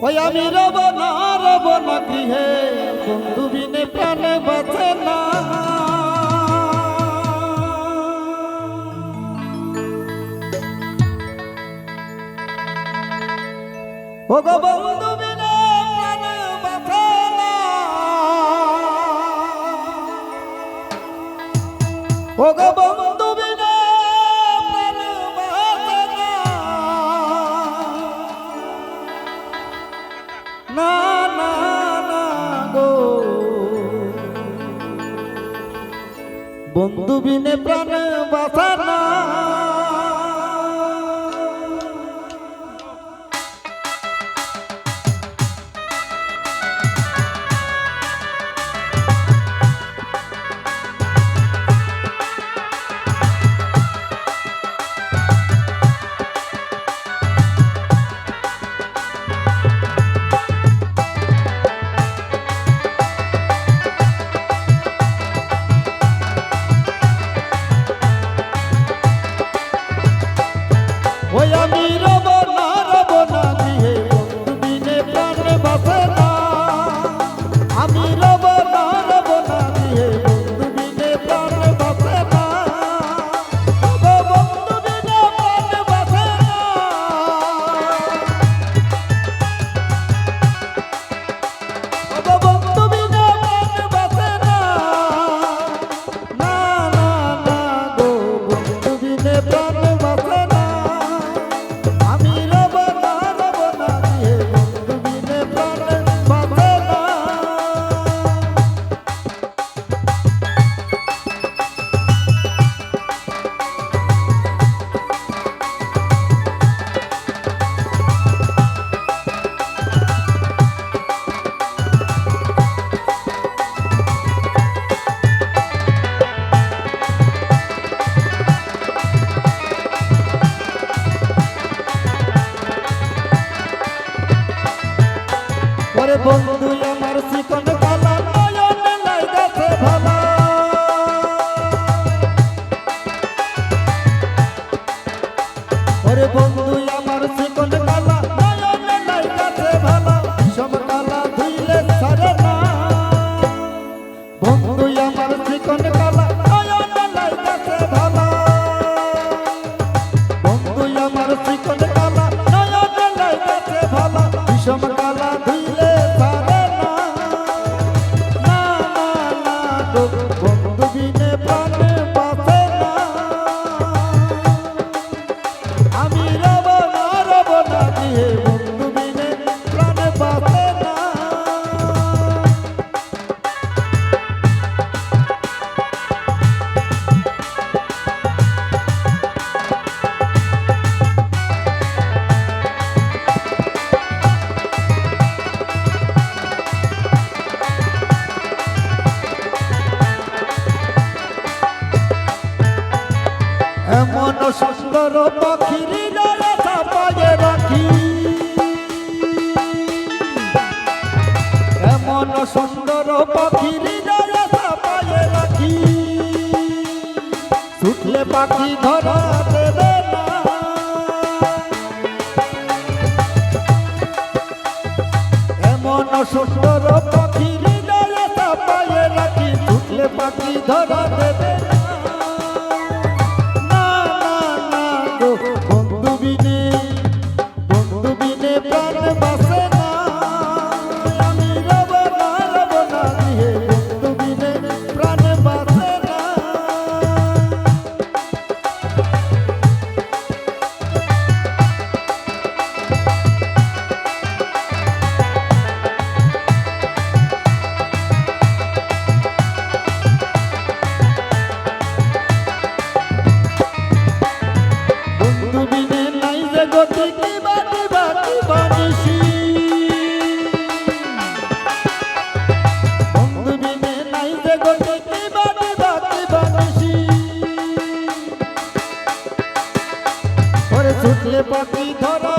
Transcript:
ওই আমি রব না গৃহে বন্ধু বিনে প্রাণে বাঁচে না। ও গো বন্ধু বিনে প্রাণে বাঁচে না। ও গো বন্ধু বিনে প্রাণে বাঁচে না। না না গো বন্ধু বিনে প্রাণে বাঁচে না। ওই আমি রব না গৃহে বন্ধু বিনে প্রাণে বাঁচে না। আমি রব না গৃহে বন্ধু বিনে প্রাণে বাঁচে না। ও বন্ধু বিনে প্রাণে বাঁচে না। ও বন্ধু বিনে প্রাণে বাঁচে না। না না না গো বন্ধু বিনে প্রাণে বাঁচে না। ওরে বন্ধু আমার চিকন কালা নয়নে লাগাছে ভালা। ওরে বন্ধু আমার চিকন কালা নয়নে লাগাছে ভালা। সব কালা ধুইলে ছাড়ে না। বন্ধু আমার চিকন কালা নয়নে লাগাছে ভালা। বন্ধু আমার চিকন কালা নয়নে লাগাছে ভালা। সব কালা ধুইলে বন্ধু বিনে প্রাণে বাঁচে না। আমি রব না গৃহে বন্ধু বিনে প্রাণে বাঁচে না। এমন সুন্দর পাখির হৃদয়ে চাপায়ে রাখি। এমন সুন্দর পাখির হৃদয়ে চাপায়ে রাখি। ছুটলে পাখি ধরা দেবে না। এমন সুন্দর পাখির হৃদয়ে চাপায়ে রাখি। ছুটলে পাখি ধরা দেবে না। বন্ধু বিনে প্রাণে বাঁচে না। আমি রব না গৃহে বন্ধু বিনে প্রাণে বাঁচে না। বন্ধু বিনে নাই যে গতি কিবা নিশি। বন্ধু বিনে নাই যে গতি কিবা নিশি। ওরে ছুটলে পাখি ধরা